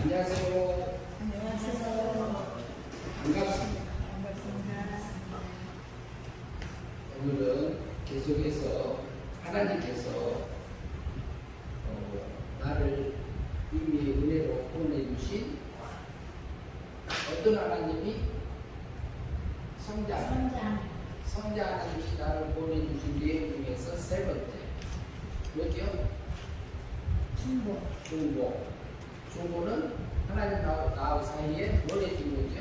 안녕하세요. 안녕하세요. 반갑습니다. 반갑습니다. 오늘은 계속해서 하나님께서 나를 이미 은혜로 보내주신 어떤 하나님이 성자 하나님이 나를 보내주신 내용 중에서 세 번째 뭐죠? 중보는 하나님하고 나 사이에 뭐래진 거죠?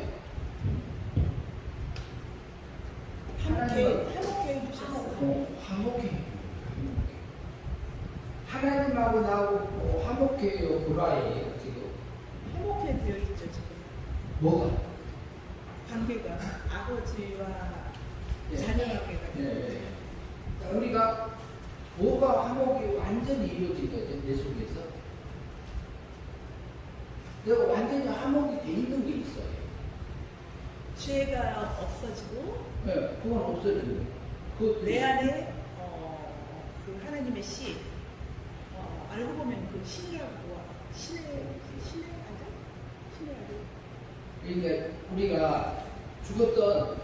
화목해 해주셨어요. 화목해. 하나님하고 나하고 화목해요, 불화해요, 지금? 화목해 되어 있죠, 지금. 뭐가? 관계가 아버지와 예. 자녀 관계가. 예. 우리가 뭐가 화목이 완전히 이루어진 거죠, 내 속에서? 내가 완전히 화목이 돼 있는 게 있어요. 죄가 없어지고 네, 그건 없어지고. 내 안에 그 하나님의 씨 알고 보면 그 신이라고 신의 그러니까 우리가 죽었던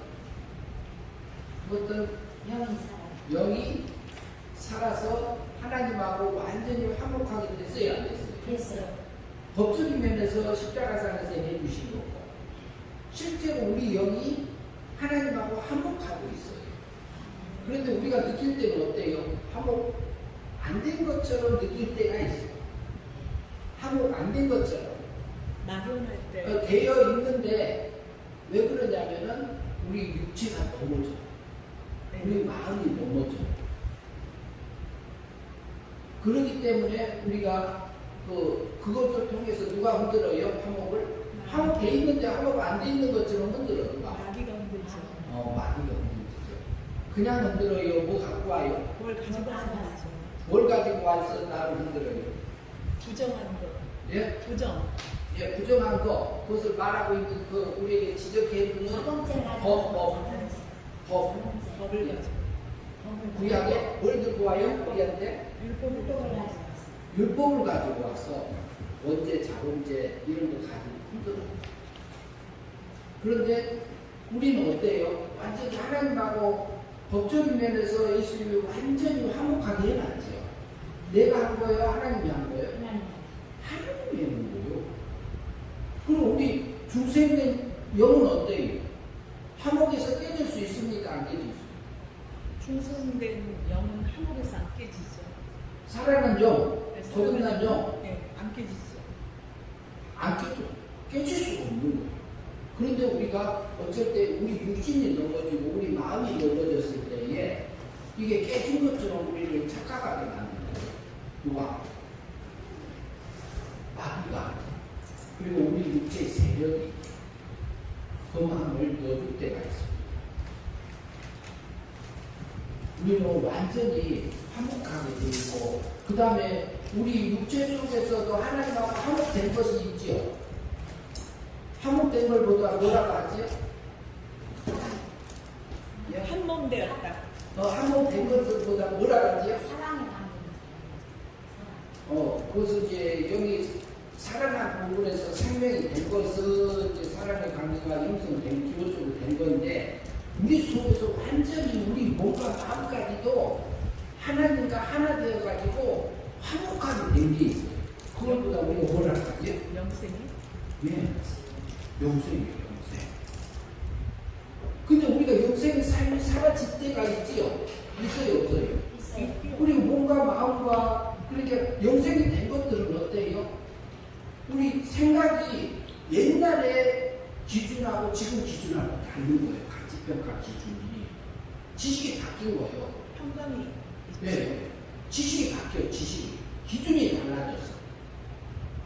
영이 살아서 하나님하고 완전히 화목하게 됐어요, 안 됐어요? 됐어요. 법적인 면에서 십자가상에서 해주신 거고, 실제로 우리 영이 하나님하고 화목하고 있어요. 그런데 우리가 느낄 때는 어때요? 화목 안 된 것처럼 느낄 때가 있어요. 화목 안 된 것처럼. 막연할 때 되어 있는데 왜 그러냐면은 우리 육체가 넘어져. 우리 마음이 넘어져. 그렇기 때문에 우리가 그것을 통해서 누가 흔들어요? 화목을? 화목돼 있는데 화목 안 돼 있는 것처럼 흔들어요. 마귀가 흔들죠. 마귀가 흔들죠. 그냥 흔들어요. 뭐 갖고 와요? 뭘 가지고 와서 뭘 가지고 와서 나를 흔들어요? 부정한 거. 예? 부정. 예, 부정한 거, 그것을 말하고 있는 우리에게 지적해주는 법을 가지고. 구약에 뭘 들고 와요? 우리한테? 율법을 가지고 와서 원죄, 자범죄 이런 거 가지고 흔들어. 그런데 우리는 어때요? 완전히 하나님하고 법적인 면에서 예수님이 완전히 화목하게 해놨죠. 내가 한 거예요? 하나님이 한 거예요? 하나님이 한 거예요. 그럼 우리 중생된 영은 어때요? 화목에서 깨질 수 있습니까? 안 깨질 수 있습니까? 중성된 영은 화목에서 안 깨지죠. 살아난 영, 거듭난 영, 네, 안 깨지죠. 안 깨져. 깨질 수가 없는 거예요. 그런데 우리가 어쩔 때 우리 육신이 넘어지고 우리 마음이 넘어졌을 때에 이게 깨진 것처럼 우리를 착각하게 만드는 거예요. 누가? 마귀가. 그리고 우리 육체의 세력이 그 마음을 넣어줄 때가 있습니다. 우리는 완전히 화목하게 되고, 그 다음에 우리 육체 속에서도 하나님하고 화목된 것이 있지요. 화목된 걸 보다 뭐라고 하지? 한 몸 되었다. 화목된 것보다 뭐라고 하지? 사랑의 관계. 그것은 이제 여기 살아난 부분에서 생명이 된 것은 이제 사람의 관계가 형성된 기본적으로 된 건데, 우리 속에서 완전히 우리 몸과 마음까지도 하나님과 하나 되어가지고 화목하게 된 게 있어요. 그것보다 우리가 뭐라 하지? 영생이? 예, 영생이에요, 영생. 근데 우리가 영생의 삶이 사라질 때가 있지요? 있어요, 없어요? 있어요. 우리 몸과 마음과 그렇게 영생이 된 것들은 어때요? 우리 생각이 옛날에 기준하고 지금 기준하고 다른 거예요. 가치평가 기준이. 지식이 바뀐 거예요. 평강이 네. 지식이 바뀌어요. 지식이. 기준이 달라졌어.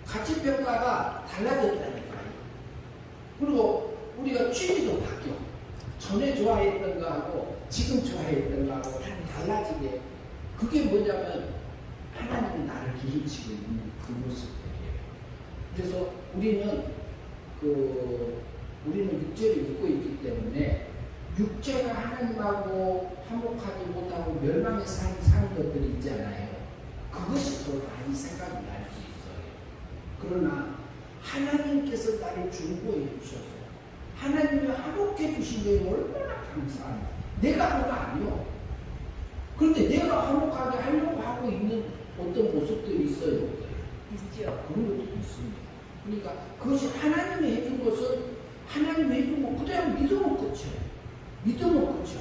가치평가가 달라졌다니까요. 그리고 우리가 취미도 바뀌어. 전에 좋아했던 거하고 지금 좋아했던 거하고 달라지게. 그게 뭐냐면 하나님이 나를 기르치고 있는 그 모습들이에요. 그래서 우리는 육체를 입고 있기 때문에 육체가 하나님하고 화목하지 못하고 멸망의 삶을 사는 것들이 있잖아요. 그것이 더 많이 생각이 날 수 있어요. 그러나 하나님께서 나를 중보해 주셔서 하나님이 화목해 주신 게 얼마나 감사한가. 내가 뭐가 아니요. 그런데 내가 화목하게 하려고 하고 있는 어떤 모습들이 있어요. 있죠. 그런 것도 있습니다. 그러니까 그것이 하나님이 해준 것은 하나님이 해준 거 그대로 믿으면 끝이에요. 믿으면 끝이요.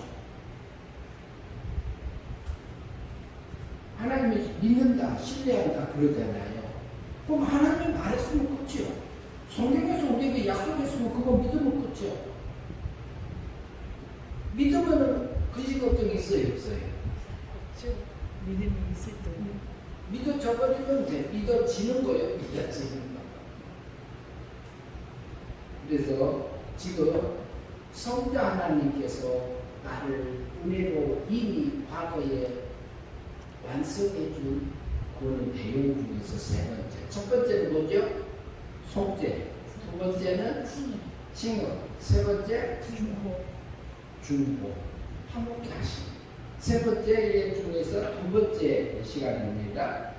하나님이 믿는다, 신뢰한다 그러잖아요. 그럼 하나님이 말했으면 끝이요. 성경에서 우리에게 약속했으면 그거 믿으면 끝이요. 믿으면 그지 걱정이 있어요, 없어요? 없죠. 믿음이 있을 때. 믿어져버리면 돼. 믿어지는 거예요. 믿어지는 거. 그래서 지금 성자 하나님께서 나를 은혜로 이미 과거에 완성해 준 그런 내용 중에서 세 번째. 첫 번째는 뭐죠? 속죄. 두 번째는 칭언. 세 번째 중보. 화목케 하심. 세 번째 예 중에서 두 번째 시간입니다.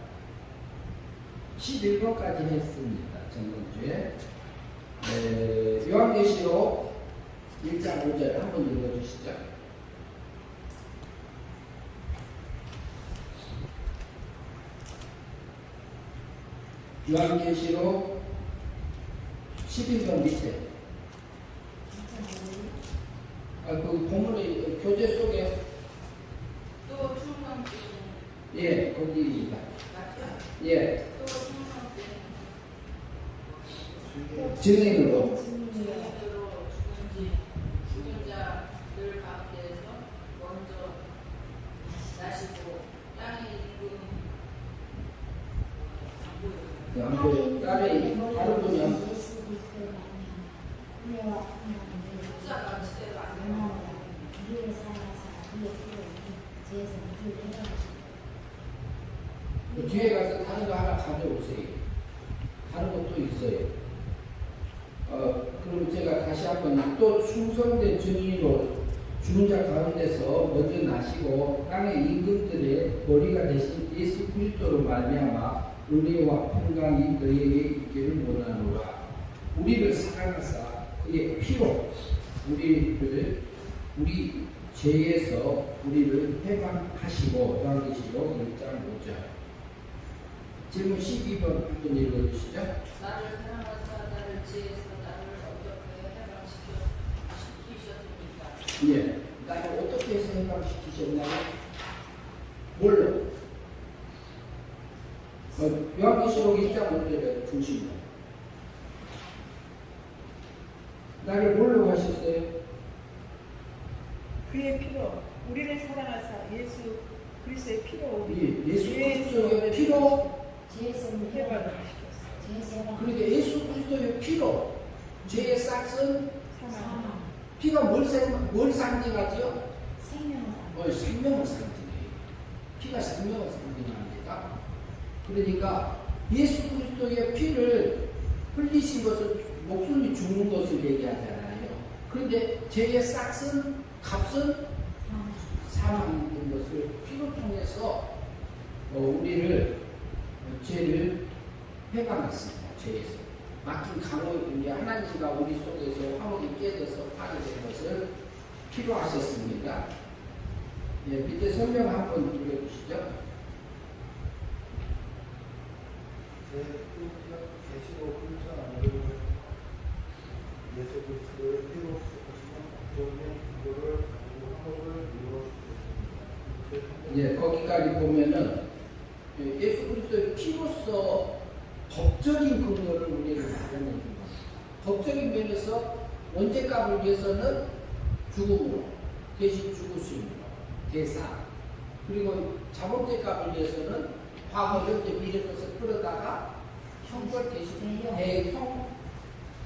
11번까지 했습니다. 전번주에. 요한계시록 1장 5절 한번 읽어주시죠. 요한계시록 11번 밑에. 그 본문의 교재 속에 또 충성 예, 거기입니다. 맞죠? 예, 또 충성 진행으로. 주님으로 죽은 자들 가운데서 먼저 나시고 땅에 임금 안 보여. 딸이 다른 분이 안 보여. 숫자가 지대로 안 되는 뒤에 가서 다른 거 하나 가져오세요. 다른 것도 있어요. 그럼 제가 다시 한번 또 충성된 증인으로 죽은 자 가운데서 먼저 나시고 땅의 임금들의 머리가 되신 예수 그리스도로 말미암아 은혜와 평강이 너희에게 있기를 원하노라. 우리를 사랑하사 그의 피로 우리 죄에서 우리를 해방하시고 요한계시록 1장 5절. 질문 12번 한번 읽어주시죠. 나를 사랑하사 나를 지혜에서 나를 어떻게 해방시키셨습니까? 예, 나를 어떻게 해서 해방시키셨나요? 뭘로? 요한계시록 1장 5절에 중심으로. 나를 뭘로 하셨어요? 그의 피로 우리를 사랑하사 예수 그리스도의 피로 예수 그리스도의 피로. 해방을 시켰어요. 그러니까 예수 그리스도의 피로 죄의 싹은 사랑. 피가 뭘 상징하지요? 생명을 상징해요. 피가 생명을 상징합니다. 그러니까 예수 그리스도의 피를 흘리신 것은 목숨이 죽는 것을 얘기하잖아요. 그런데 죄의 싹은 값은 사망인 것을 피로 통해서 우리를 죄를 해방했습니다. 죄에서 막힌 강호의 하나님과 우리 속에서 화목이 깨져서 파괴된 것을 피로 하셨습니다. 예, 밑에 설명 한번 읽어주시죠. 계시록 1장 안으로 예수 그리스도의 피로 하시는 국정의 그거를 가지고 화목을 이루어 주셨습니다. 예, 거기까지 보면은 예수 그리스도의 피로서 법적인 근거를 우리에게 마련해 줍니다. 법적인 면에서 원죄값을 위해서는 죽음으로 대신 죽으심으로 대상, 그리고 자본죄값을 위해서는 과거, 현재, 미래 것을 끌어다가 형벌 대신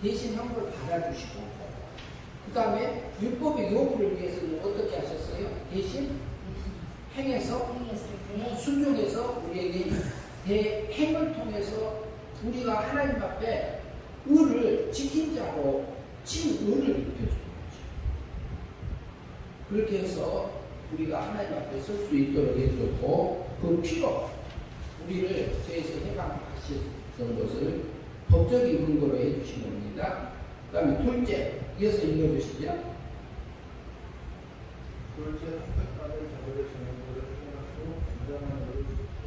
대신 형벌 받아주시고, 그 다음에 율법의 요구를 위해서는 어떻게 하셨어요? 대신 행해서 순종해서 우리에게 대행을 통해서 우리가 하나님 앞에 의를 지킨 자로 진의를 입혀주는 거죠. 그렇게 해서 우리가 하나님 앞에 설 수 있도록 해줬고, 그 피로 우리를 죄에서 해방하셨던 것을 법적인 근거로 해주신 겁니다. 그 다음에 둘째, 이어서 읽어주시죠. 둘째, 택하는 자들의 전형들을 행하시고 진정한 너를 지켜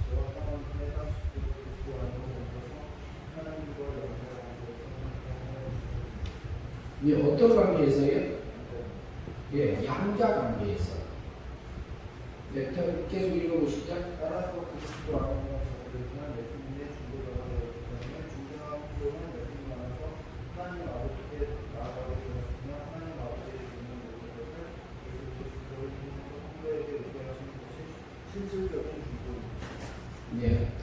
저와 상한 해가 수도 그리스도 안으로 옮겨서 하나님과 연결하고 예, 어떤 관계에서요? 예, 양자 관계에서. 네, 계속 읽어보시죠. 따라서 그리스도 안으로 자들이나 예수님의 중보자가 되었기 때문에 중생한 후로는 예수님 안에서 하나님 아버지께 나아가게 되었으며 하나님 아버지의 있는 모든 것을 예수 그리스도를 통해서 성도에게 의뢰하시는 것이 실질적인 중보입니다. 예.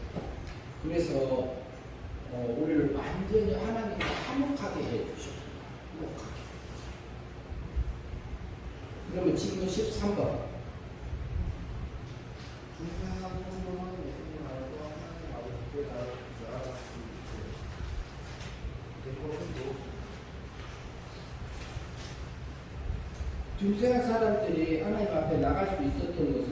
그래서 우리를 완전히 하나님과 화목하게 해주셨습니다. 화목하게. 그러면 지금 13번. 중생한 성도는 예수님 안에서 하나님 아버지께 나아갈 수 있고 이것은 무엇입니까? 중생한 사람들이 하나님 앞에 나갈 수 있었던 것은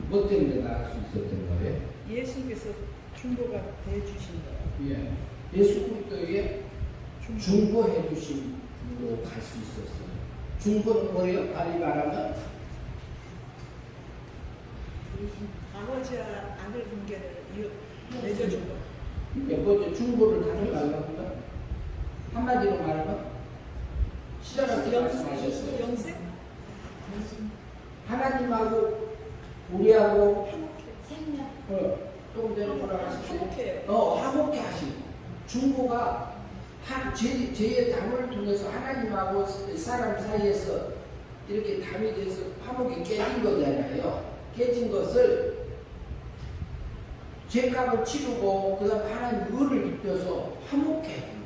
뭐 때문에 나갈 수 있었던 거예요? 예수께서 중보가 되어주신 거예요. 예. 예수 그리스도의 중보해 주심으로 갈 수 있었어요. 중보는 뭐예요? 다리 말하면 아버지와 아들 관계를 맺어준 거. 몇 번째 중보를 다시 말합니다. 한마디로 말하면 시작할 때 말씀하셨어요. 영생? 하나님하고 우리하고 생명. 조금 전에 뭐라 하셨어요? 화목해. 화목해 하시고 중보가 죄의 담을 통해서 하나님하고 사람 사이에서 이렇게 담이 돼서 화목이 깨진 거잖아요. 깨진 것을 죄값을 치르고 그 다음에 하나님 의를 입혀서 화목해 하는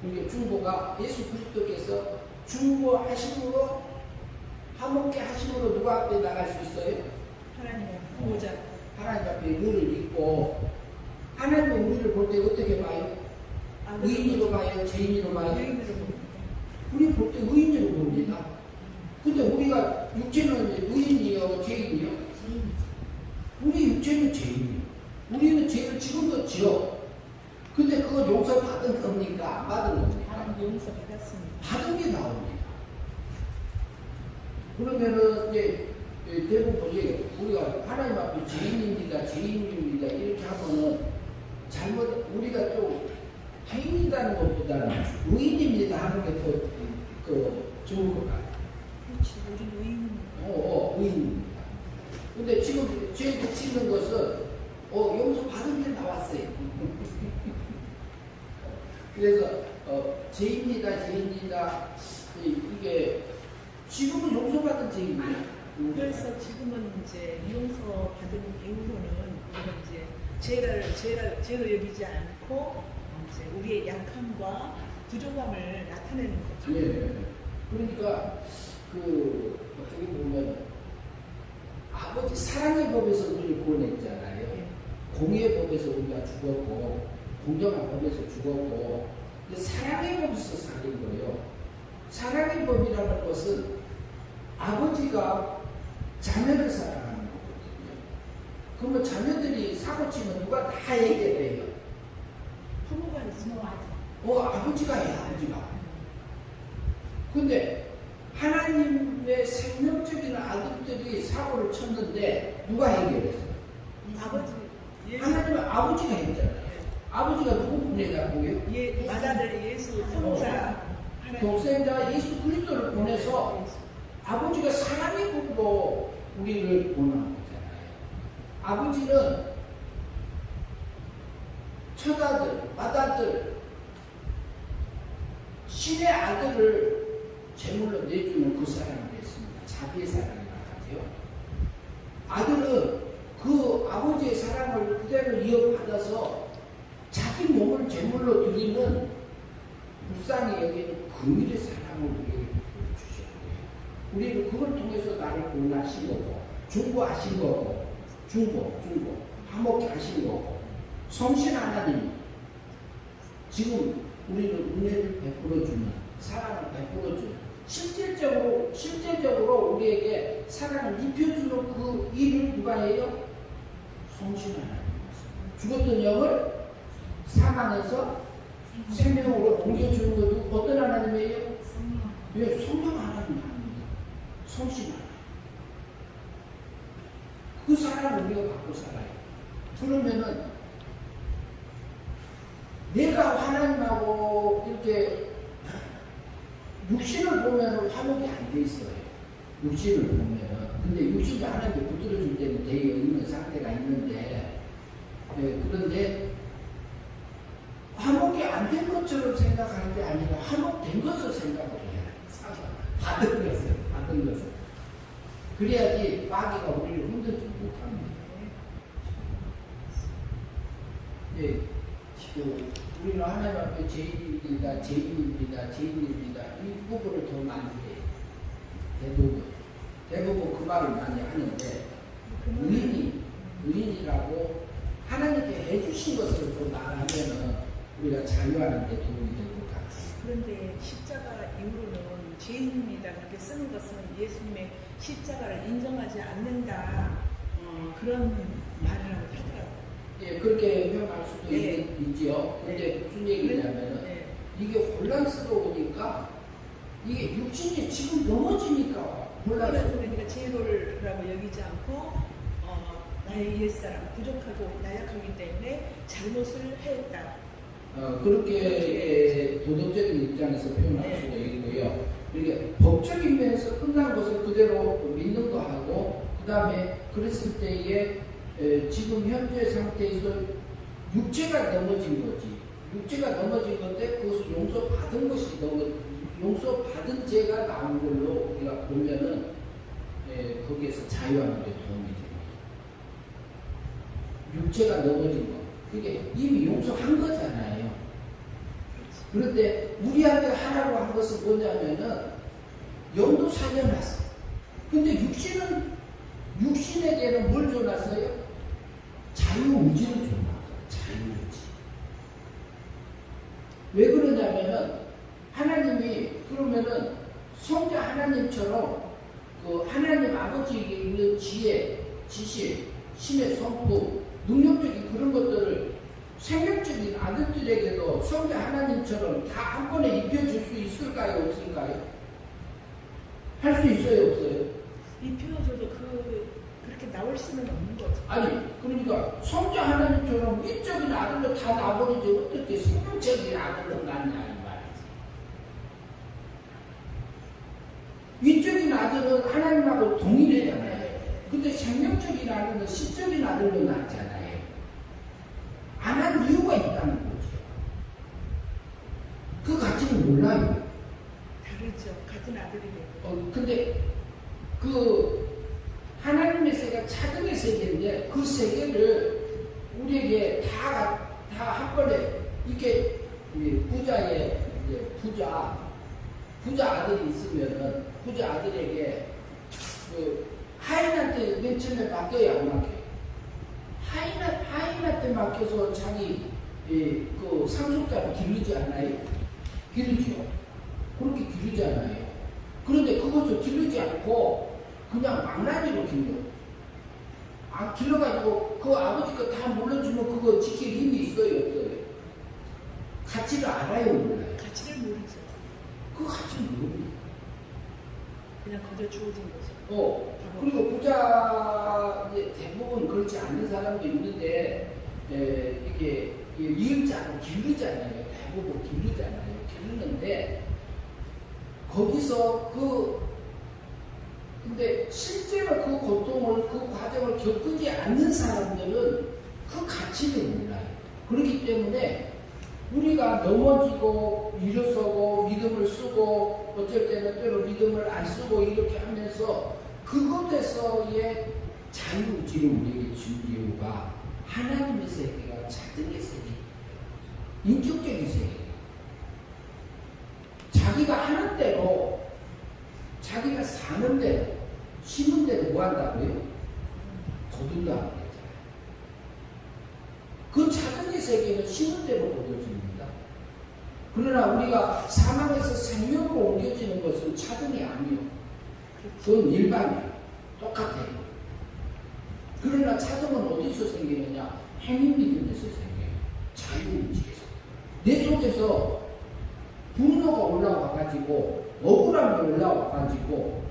거예요. 이게 중보가 예수 그리스도께서 중보하심으로 화목해 하심으로 누가 앞에 나갈 수 있어요? 하나님의 보호자. 하나님 앞에 의를 입고 하나님은 우리를 볼 때 어떻게 봐요? 의인으로 봐요? 죄인으로 봐요? 유인으로 봅니다. 우리 볼 때 의인으로 봅니다. 근데 우리가 육체는 의인이요? 죄인이요? 우리 육체는 죄인이요. 우리는 죄를 지금도 지어. 근데 그거 용서받은 겁니까? 안 받은 겁니까? 용서 받았습니다. 받은 게 나옵니다. 그러면은 이제 대부분 이제 우리가 하나님 앞에 죄인입니다, 죄인입니다 이렇게 하면은 잘못 우리가 또 죄인이라는 것보다는 의인입니다 하는 게 더 좋을 것 같아요. 그렇지, 우리 의인입니다. 의인입니다. 근데 지금 죄를 짓는 것은 용서 받은 게 나왔어요. 그래서 죄인이다, 죄인이다 이게 지금은 용서받은 죄인이에요. 그래서 지금은 이제 용서 받은 이후로는 우리가 이제 죄로 여기지 않고 이제 우리의 약함과 부족함을 나타내는 거죠. 예. 그러니까 어떻게 보면 아버지 사랑의 법에서 우리를 구원했잖아요. 공의의 법에서 우리가 죽었고 공정한 법에서 죽었고 근데 사랑의 법에서 살린 거예요. 사랑의 법이라는 것은 아버지가 자녀를 사랑하는 거거든요. 그러면 자녀들이 사고치면 누가 다 해결해요? 부모가 있으면 아버지가 해요, 아버지가. 근데 하나님의 생명적인 아들들이 사고를 쳤는데 누가 해결했어요? 아버지 하나님은 아버지가 했잖아요. 아버지가 누구 보내자고요? 맏아들 예수 성자 독생자 예수 그리스도를 보내서 아버지가 사랑의 법으로 우리를 보내는 거잖아요. 아버지는 첫아들, 맏아들, 신의 아들을 제물로 내주는 그 사랑을 했습니다. 자기의 사랑이라 하죠. 아들은 그 아버지의 사랑을 그대로 이어받아서 자기 몸을 제물로 드리는 불쌍히 여기는 긍휼의 사랑을 우리에게 주셨고요. 우리는 그걸 통해서 나를 구원하신 거고 중보하신 거고 중보 화목케 하신 거고 성신 하나님 지금 우리는 은혜를 베풀어주는 사랑을 베풀어주는 실제적으로 우리에게 사랑을 입혀주는 그 일을 누가 해요? 성신 하나님 죽었던 영을 사망에서 생명으로 옮겨주는 것도 어떤 하나님이에요? 왜? 성령 하나님 아닙니다. 성신 하나님. 그 사람을 우리가 받고 살아요. 그러면은 내가 하나님하고 이렇게 육신을 보면 화목이 안 돼 있어요. 육신을 보면은. 근데 육신도 하나님께 붙들어줄 때는 되어 있는 상태가 있는데, 그런데 화목이 안 된 것처럼 생각하는 게 아니라 화목된 것을 생각을 해야 돼. 받은 것을. 그래야지 마귀가 우리를 흔들지 못합니다. 우리는 하나님 앞에 죄인입니다. 이 부분을 더 많이 해요. 대부분 그 말을 많이 하는데, 의인이라고 하나님께 해주신 것을 또 말하면은 우리가 자유하는 데 도움이 될 것 같아요. 그런데 십자가 이후로는 죄인입니다. 그렇게 쓰는 것은 예수님의 십자가를 인정하지 않는다. 그런 말이라고 하더라고요. 예, 그렇게 표현할 수도 있지요. 근데 무슨 얘기냐면은 이게 혼란스러우니까 이게 육신이 지금 넘어지니까 혼란스러워. 그러니까 제로라고 여기지 않고 나의 옛사람 부족하고 나약하기 때문에 잘못을 했다. 그렇게 도덕적인 입장에서 표현할 수도 있고요. 이렇게 법적인 면에서 끝난 것을 그대로 믿는 거 하고, 그 다음에 그랬을 때에 지금 현재 상태에서 육체가 넘어진 거지. 육체가 넘어진 건데 그것을 용서받은 것이 용서받은 죄가 나온 걸로 우리가 보면은 거기에서 자유하는 데 도움이 됩니다. 육체가 넘어진 거. 그게 이미 용서한 거잖아요. 그런데 우리한테 하라고 한 것은 뭐냐면은 영도 살려놨어. 근데 육신에게는 뭘 줘놨어요? 자유의지를 줘놨어요. 자유의지. 왜 그러냐면은 하나님이 그러면은 성자 하나님처럼 그 하나님 아버지에게 있는 지혜, 지식, 신의 성품, 능력적인 그런 것들을 생명적인 아들들에게도 성자 하나님처럼 다 한 번에 입혀줄 수 있을까요? 없을까요? 할 수 있어요? 없어요? 입혀줘도 그렇게 나올 수는 없는 거죠. 아니, 그러니까 성자 하나님처럼 위적인 아들로 다 나버리지 어떻게 생명적인 아들로 낳냐 이 말이지. 위적인 아들은 하나님하고 동일하잖아요. 근데 생명적인 아들은 시적인 아들로 낳잖아요. 안 한 이유가 있다는 거죠. 그 가치는 몰라요. 다르죠. 같은 아들이래도. 근데 그 하나님의 세계가 차등의 세계인데 그 세계를 우리에게 다 한 번에 이렇게 부자의 부자 아들이 있으면은 부자 아들에게 그 하인한테 맨 처음에 맡겨야 안 맡겨요. 하인한테 맡겨서 자기 그 상속자를 기르지 않나요? 기르죠. 그렇게 기르잖아요. 그런데 그것을 기르지 않고 그냥 망나니로 길러가지고 그 아버지 거 다 물려주면 그거 지킬 힘이 있어요? 없어요? 가치를 알아요? 몰라요? 가치를 모르죠. 그 가치를 모릅니다. 그냥 거저 주어진 거죠. 그리고 부자 대부분 그렇지 않는 사람도 있는데 이렇게 이을지 않고 기르잖아요. 대부분 기르잖아요. 기르는데 거기서 근데 실제로 그 고통을 그 과정을 겪지 않는 사람들은 그 가치를 몰라요. 그렇기 때문에 우리가 넘어지고 일어서고 믿음을 쓰고 어쩔 때는 때로 믿음을 안 쓰고 이렇게 하면서 그것에서의 자유의지를 우리에게 준 이유가 하나님의 세계가 자등의 세계, 인격적인 세계. 자기가 하는 대로, 자기가 사는 대로, 심은 대로 뭐 한다고요? 거둔다고 그랬잖아요. 그 자등의 세계는 심은 대로 거둬집니다. 그러나 우리가 사망에서 생명으로 옮겨지는 것은 차등이 아니요. 그건 일반이에요. 똑같아요. 그러나 차등은 어디서 생기느냐? 행위 믿음에서 생겨요. 자유의지에서. 내 속에서 분노가 올라와가지고 억울함이 올라와가지고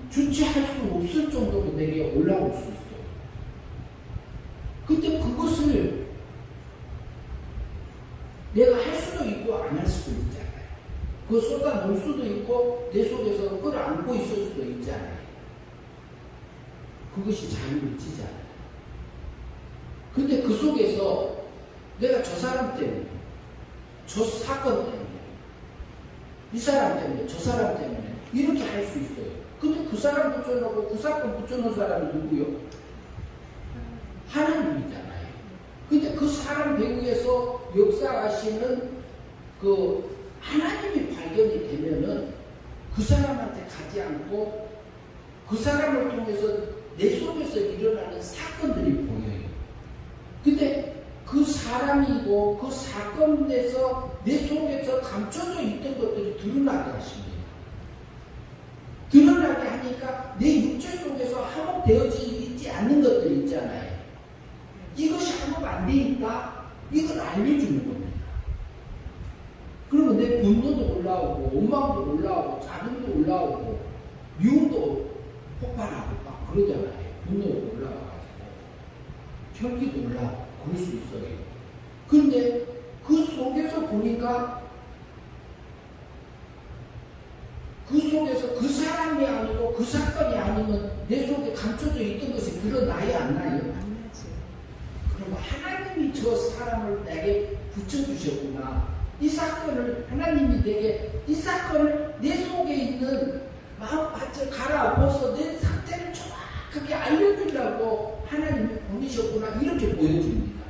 주체할 수 없을 정도로 내게 올라올 수 있어요. 근데 그것을 내가 할 수도 있고 안 할 수도 있잖아요. 그거 쏟아 놓을 수도 있고 내 속에서 끌어안고 있을 수도 있잖아요. 그것이 자유의지잖아요. 근데 그 속에서 내가 저 사람 때문에, 저 사건 때문에, 이 사람 때문에, 저 사람 때문에 이렇게 할 수 있어요. 근데 그 사람 붙여놓고 그 사건 붙여놓은 사람이 누구요? 하나님이잖아요. 근데 그 사람 배후에서 역사하시는 그 하나님이 발견이 되면은 그 사람한테 가지 않고 그 사람을 통해서 내 속에서 일어나는 사건들이 보여요. 근데 그 사람이고 그 사건에서 내 속에서 감춰져 있던 것들이 드러나게 하십니다. 드러나게 하니까 내 육체 속에서 함목되어지지 않는 것들이 있잖아요. 이것이 함목 안 되니까 이걸 알려주는 겁니다. 그러면 내 분노도 올라오고 원망도 올라오고 짜증도 올라오고 미움도 폭발하고 막 그러잖아요. 분노도 올라와가지고 혈기도 올라오고 그럴 수 있어요. 근데 그 속에서 보니까 그 속에서 그 사람이 아니고 그 사건이 아니면 내 속에 감춰져 있던 것이 드러나야 안 나요? 안 나지. 그러면 하나님이 저 사람을 내게 붙여주셨구나. 이 사건을 하나님이 내게 이 사건을 내 속에 있는 마음밭을 갈아엎어서 내 상태를 정확하게 알려주려고 하나님이 보내셨구나 이렇게 보여줍니다.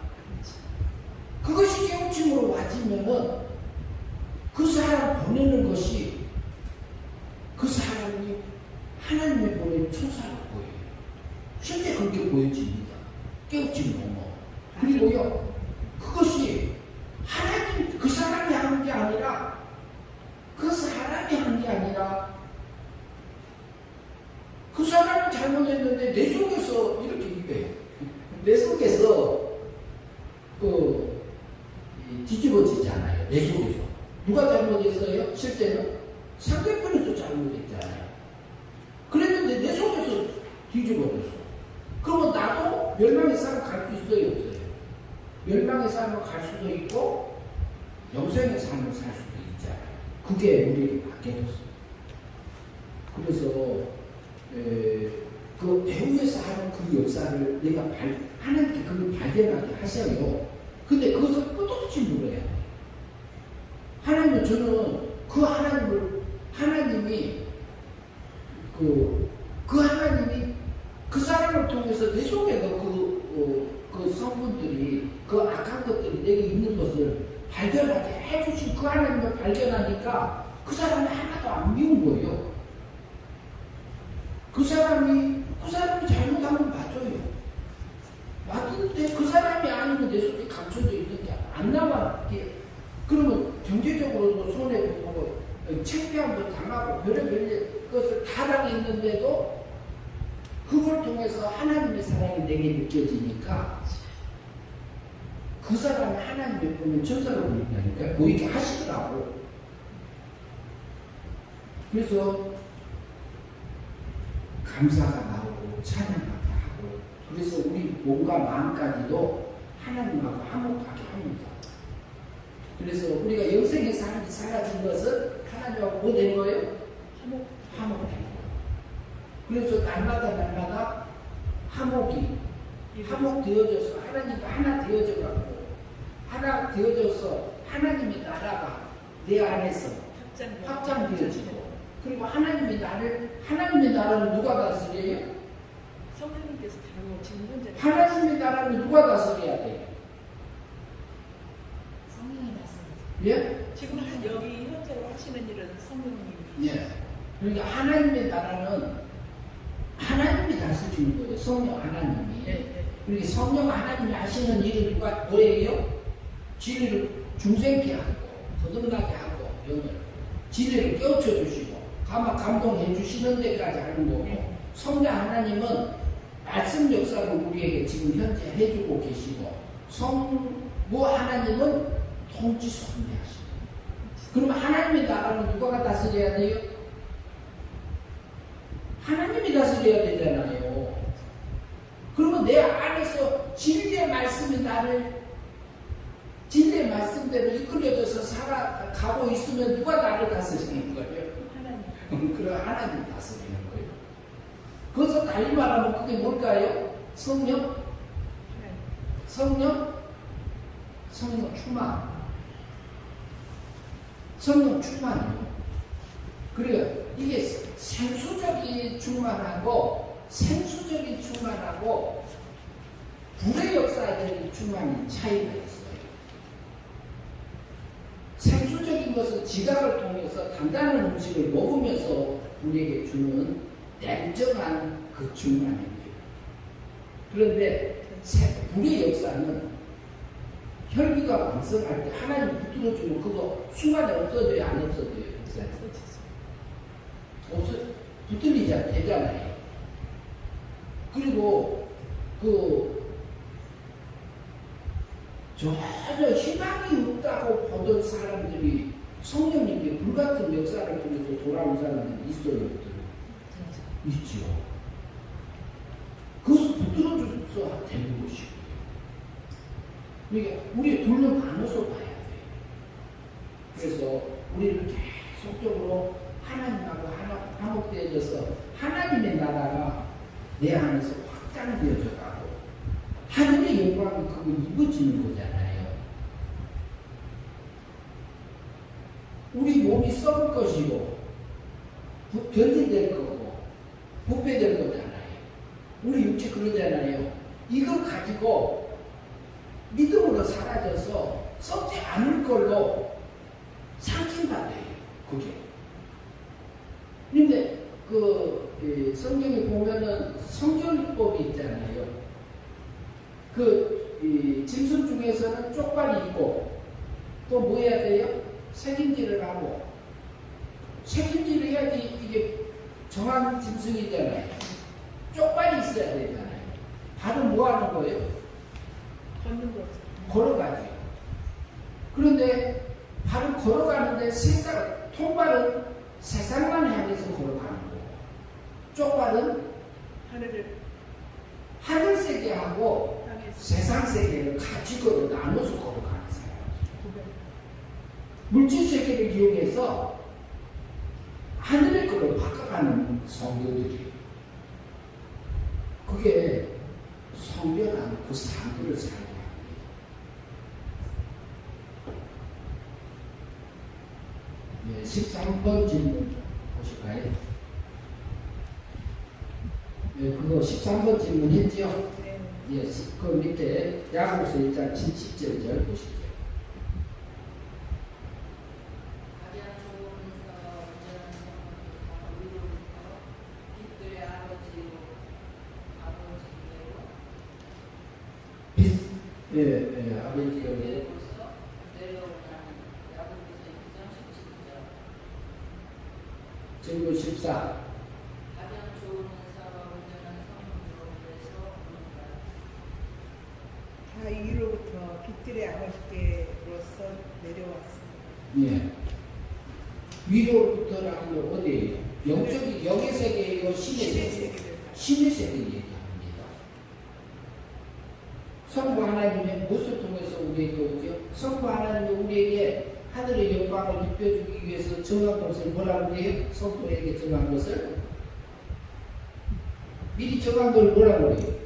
그것이 깨우침으로 와지면은 그 사람 보내는 것이 그 사람이 하나님이 보낸 천사로 보여요. 실제 그렇게 보여집니다. 깨우침 보면. 그리고요 그것이 하나님 그 사람이 하는 게 아니라 그 사람이 하는 게 아니라 그 사람이 잘못했는데 내 속에서 이렇게 입에 내 속에서 뒤집어지잖아요. 내 속에서 누가 잘못했어요? 실제는 상대편에서 잘못했잖아요. 그랬는데 내 속에서 뒤집어졌어. 그러면 나도 멸망의 삶을 갈 수 있어요? 없어요? 멸망의 삶을 갈 수도 있고 영생의 삶을 살 수도 있잖아요. 그게 우리에게 맡겨졌어요. 그래서 그 배후에서 하는 그 역사를 내가 하나님께 그걸 발견하게 하셔요. 근데 그것을 끝없이 물어야 돼요. 하나님은 저는 그 하나님이 그 하나님이 그 사람을 통해서 내 속에서 그 성분들이 그 악한 것들이 내게 있는 것을 발견하게 해주신 그 하나님을 발견하니까 그 사람이 하나도 안 미운 거예요. 그 사람이 잘못한 건 맞아요. 맞는데 그 사람이 아니면 내 속에 감춰져 있는 게 안 나와. 그러면 경제적으로도 손해보고 창피함도 당하고 별의별 것을 다 당했는데도 그걸 통해서 하나님의 사랑이 내게 느껴지니까 그 사람이 하나님의 보면 천사로 보인다니까 보이게 하시더라고. 그래서 감사가 나오고 찬양하게 하고 그래서 우리 몸과 마음까지도 하나님하고 화목하게 합니다. 그래서 우리가 영생의 삶이 사라진 것은 하나님하고 뭐 된 거예요? 화목된 거예요. 그래서 날마다 화목되어져서 하나님과 하나 되어져가고 하나 되어져서 하나님의 나라가 내 안에서 확장되어지고 그리고 하나님의 나라는 누가 다스려요? 성령님께서 다루고 지금 현재 하나님의 나라는 누가 다스려야 돼요? 성령이 나서요. 예? 지금 여기 현재로 하시는 일은 성령님이. 예. 그러니까 하나님의 나라는 하나님이 다스리는 거예요. 성령 하나님이. 예. 그러니까 성령 하나님이 하시는 일은 누가 뭐예요? 진리를 중생케 하고 거듭나게 하고 영을 진리를 깨우쳐 주시고 감동해 주시는 데까지 하는 거고 성령 하나님은 말씀 역사를 우리에게 지금 현재 해주고 계시고 성부 하나님은 통치 섭리하시고 그럼 하나님의 나라는 누가 다스려야 돼요? 하나님이 다스려야 되잖아요. 그러면 내 안에서 진리의 말씀이 나를 진리의 말씀대로 이끌려져서 살아가고 있으면 누가 나를 다스리는 거예요? 하나님. 그럼 하나님이 다스리는 거예요. 그래서 달리 말하면 그게 뭘까요? 성령? 성령? 성령 충만. 성령 충만이요. 그래요. 이게 생수적인 충만하고 생수적인 충만하고 불의 역사적인 충만이 차이가 있어요. 생수적인 것은 지각을 통해서 단단한 음식을 먹으면서 우리에게 주는 냉정한 그 충만입니다. 그런데 불의 역사는 혈기가 왕성할 때 하나님 붙들어주면 그거 순간에 없어져요? 안 없어져요? 붙들리지 되잖아요. 그리고 전혀 희망이 없다고 보던 사람들이 성령님께 불같은 역사를 통해서 돌아온 사람들이 있어요? 있지요. 그것을 붙들어줘서 되는 것이고 그러니까 우리의 둘은 나눠서 봐야 돼요. 그래서 우리는 계속적으로 하나님하고 화목되어져서 하나님의 나라가 내 안에서 확장되어져 가고 하늘의 영광이 그거 입어지는 거잖아요. 우리 몸이 썩을 것이고 변질될 거고 부패될 거잖아요. 우리 육체 그러잖아요. 이걸 가지고 믿음으로 사라져서 썩지 않을 걸로 상징받아요. 그게. 그런데 성경에 보면은 성결법이 있잖아요. 짐승 중에서는 쪽발이 있고 또 뭐 해야 돼요? 색임질을 하고 색임질을 해야지 이게 정한 짐승이잖아요. 쪽발이 있어야 되잖아요. 발은 뭐 하는 거예요? 걷는 거죠. 걸어가죠. 그런데 발은 걸어가는데 통발은 세상만 향해서 걸어가는 거고 쪽발은 하늘 세계하고 세상 세계를 같이 나눠서 걸어가는 사람. 물질 세계를 이용해서 하늘의 걸로 바꿔가는 성도들이 그게 성결한 그 삶들을 살게 합니다. 네, 13번 질문 보실까요? 네, 그거 13번 질문 했죠? 예, 그 밑에 야고보서 1장 17절 보시죠. 가장 좋은 온전한 성령과 위로부터 빛들의 아버지요 아버지요. 내로서 내려오는 야고보서 2장 17절 질문 14. 가장 좋은 은사와 온전한 성령으로 그래서 오는가 다 위로부터 빛들의 아버지께로서 내려왔습니다. 예. 위로부터라는 건 어디예요? 영적인 영의 세계예요? 신의 세계? 신의 세계 얘기합니다. 성부 하나님의 무엇을 통해서 우리에게 오죠? 성부 하나님이 우리에게 하늘의 영광을 입혀주기 위해서 정한 것을 뭐라고 해요? 성부에게 정한 것을? 미리 정한 걸 뭐라고 해요?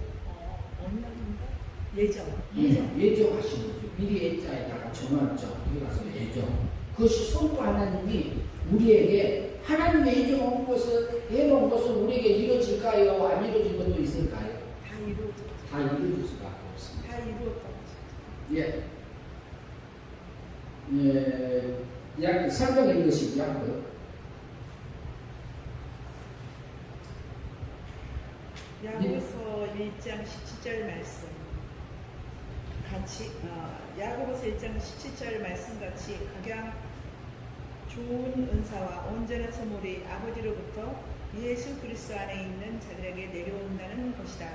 예정. 예정하신 거죠. 미리 예자에다가 정한죠. 이가서 예정. 그것이 성부 하나님이 우리에게 하나님의 예정한 것을 해놓은 것은 우리에게 이루어질까요? 안 이루어진 것도 있을까요? 다 이루어졌죠. 다 이루어질 수밖에 없습니다. 다 이루었다고. 예. 약 설명 읽으시고요. 야고보서 1장 17절 말씀 같이 야고보서 1장 17절 말씀 같이 각양 좋은 은사와 온전한 선물이 아버지로부터 예수 그리스도 안에 있는 자들에게 내려온다는 것이다.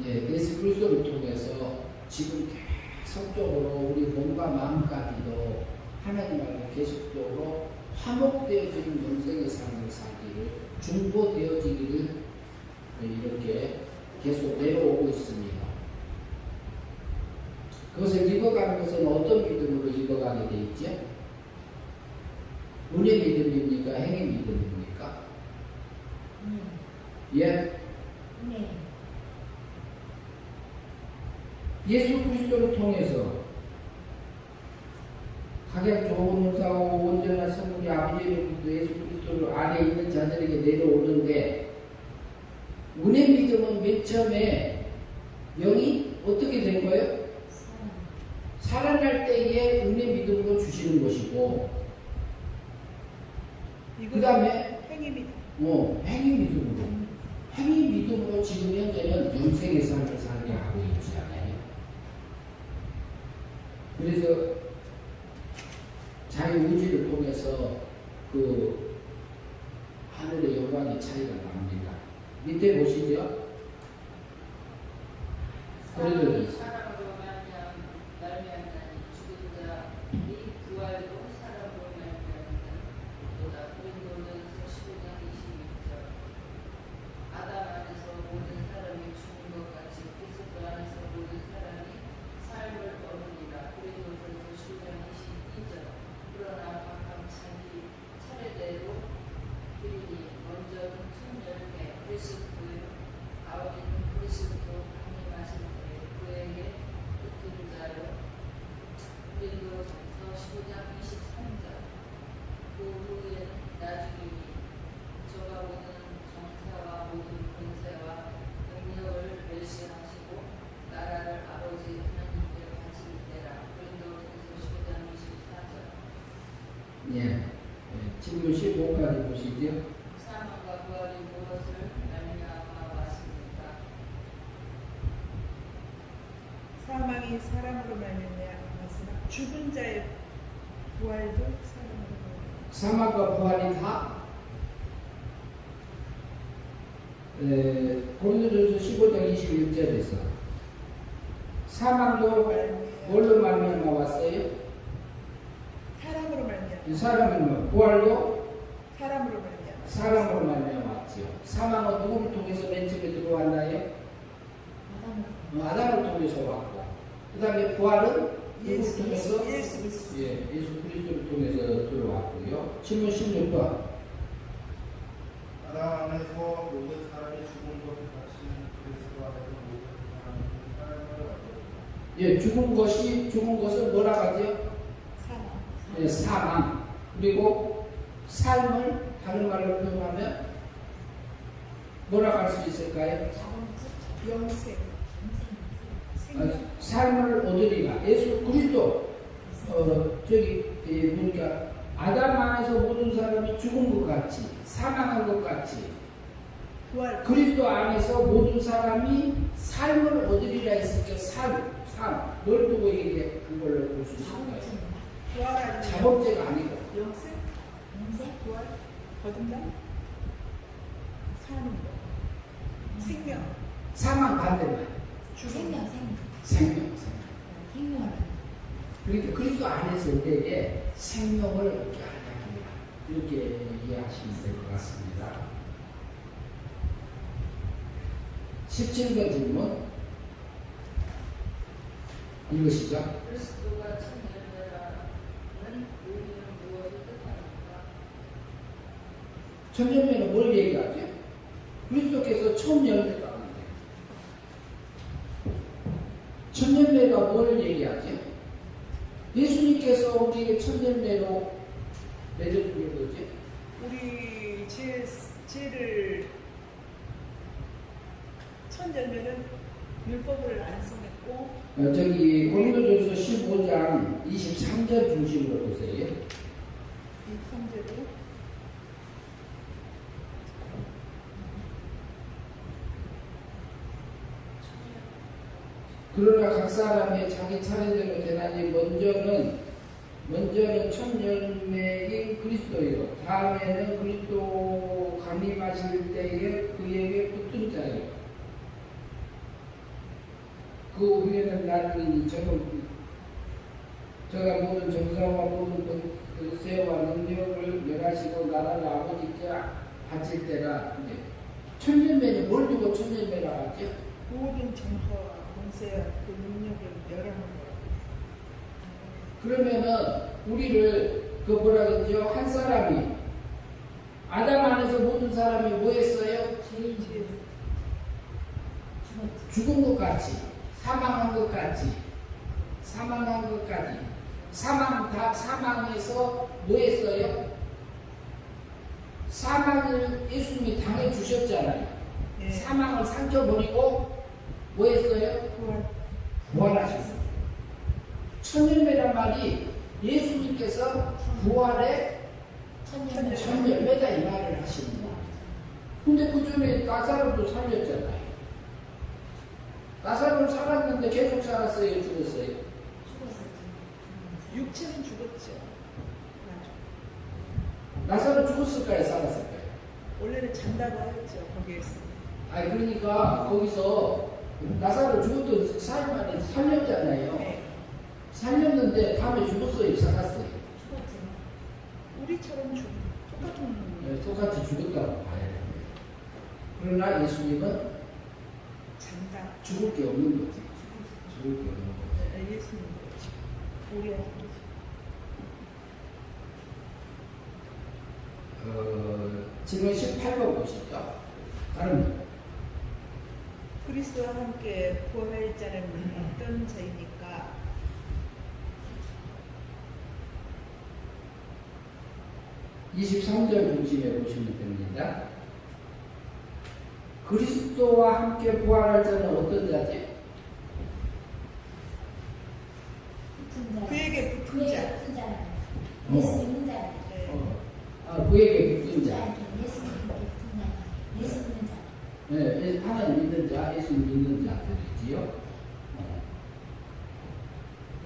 예, 예수 그리스도를 통해서 지금 계속적으로 우리 몸과 마음까지도 하나님하고 계속적으로 화목되어지는 영생의 삶을 살기를 중보되어지기를 이렇게 계속 내려오고 있습니다. 그것을 읽어가는 것은 어떤 믿음으로 읽어가게 돼 있죠? 은혜 믿음입니까? 행위 믿음입니까? 예? 예수 그리스도를 통해서 가장 좋은 은사와 온전한 선물이 아버지로부터 예수 그리스도 안에 있는 자들에게 내려오는데, 은혜 믿음은 맨 처음에 영이 어떻게 된 거예요? 살아날 때에 은혜 믿음으로 주시는 것이고, 그 다음에 행위 믿음. 행위 믿음으로. 행위 믿음으로 지금 현재는 영생의 삶을 살게 하고 있잖아요. 그래서 자기 의지를 통해서 그 하늘의 영광의 차이가 납니다. 밑에 보시죠. 그래도 사람으로 말미암나니 죽은 자이 부활도 사람으로 말미암나보다. 고린도전서 15장 22절. 아담 안에서 모든 사람이 죽은 것 같이 그리스도 안에서 모든 사람이 삶을 얻으리라. 고린도전서 15장 22절. 그러나 각각 자기 차례대로 드리니 먼저는 첫 열매 그리스도요, 아버지는 그리스도 강림하실 때에 그에게 붙은 자요. 고린도전서 15장 23절. 그 후에는 나중이니 저가 오는 정사와 모든 권세와 능력을 멸시하시고 나라를 아버지 하나님께 바칠 때라. 고린도전서 15장 24절. 예. 지금 15까지 보시죠. 사망과 부활이 무엇을 말미암아 왔습니까? 사망이 사람으로 말미암았으나 죽은 자의 부활도 사람으로 말미암았다. 사망과 부활이 다 고린도전서 15장 21절에서 사망도 뭘로 말미암아 왔어요? 사람으로 말미암아. 사람은 부활도 사람으로 말미암아. 사람으로 말미암아 왔지요. 사망은 누구를 통해서 맨 처음에 들어왔나요? 아담을 통해서 왔고, 그 다음에 부활은 누구를 통해서? 예수 그리스도. 예, 예수 그리스도를 통해서 들어왔고요. 질문 16번. 아담 안에서 모든 사람이 죽은 것 같이 그리스도 안에서 모든 사람이 삶을 얻었다. 예, 죽은 것은 뭐라 하죠? 사망. 예, 사망. 그리고 삶을 다른 말로 표현하면 뭐라 할 수 있을까요? 영생. 삶을 얻으리라. 예수 그리스도 보니까 아담 안에서 모든 사람이 죽은 것 같이, 사망한 것 같이, 부활. 그리스도 안에서 모든 사람이 삶을 얻으리라 했으니까 삶, 뭘 두고 얘기한 걸로 볼 수 있을까요? 부활 아니면 자범죄가 아니고. 영생? 부활? 거듭남? 사는 거. 생명. 사망 반대말. 죽음. 생명. 그러니까 그리스도 안에서 우리에게 생명을 얻게 하려 합니다. 이렇게 이해하시면 될 것 같습니다. 17번 질문 읽으시죠. 그리스도가 첫 열매라는 의미는 무엇을 뜻합니까? 첫 열매는 뭘 얘기하죠? 그리스도께서 첫 열매가 하는데, 첫 열매가 뭘 얘기하죠? 예수님께서 우리에게 첫 열매로 맺어주는 거지. 우리 죄를 첫 열매는 율법을 안 성했고 저기 고린도전서 15장 23절 중심으로 보세요. 성제도 그러나 각 사람이 자기 차례대로 되나니 먼저는 첫 열매인 그리스도요, 다음에는 그리스도 강림하실 때에 그에게 붙은 자요. 그 후에는 나는 저가 모든 정사와 모든 그 세와 능력을 멸하시고 나라를 아버지께 바칠 때라. 이제 천년매는 뭘 두고 천년매라 하죠? 모든 정서와 권세와 그 능력을 멸하는 거라고. 그러면은 우리를 그 뭐라 그러죠? 한 사람이 아담 안에서 모든 사람이 뭐 했어요? 죽은 것 같이, 사망한 것 같이, 사망한 것까지. 사망에서 뭐 했어요? 사망을 예수님이 당해 주셨잖아요. 네. 사망을 삼켜버리고 뭐 했어요? 부활하셨어요. 천년매란 말이 예수님께서 부활의 천년매다 이 말을 하시는 거예요. 근데 그 전에 나사로도 살렸잖아요. 나사로는 살았는데 계속 살았어요? 죽었어요? 육체는 죽었죠. 나사로 죽었을까요? 살았을까요? 원래는 잔다고 하였죠. 거기에서. 아니 그러니까 거기서 나사로 죽었던 사흘 만에 살렸잖아요. 네. 살렸는데 다음에 죽었어요? 살았어요? 우리처럼 똑같은 네, 똑같이 죽었다고 봐야 됩니다. 그러나 예수님은 잔다. 죽을 게 없는 거지. 죽을 게 없는 거지. 네, 예수님 그렇죠. 우리가 그렇죠. 지금 18번 보시죠. 다른 그리스도와 함께 부활할 자는 어떤 자입니까? 분 23절 중심에 보시면 됩니다. 그리스도와 함께 부활할 자는 어떤 자지? 그에게 붙은 자. 예수 믿는 자. 네. 그에게 붙은 자. 예수 믿는 자. 예수 믿는 자. 네, 하나님 믿는 자, 예수 믿는 자들이지요.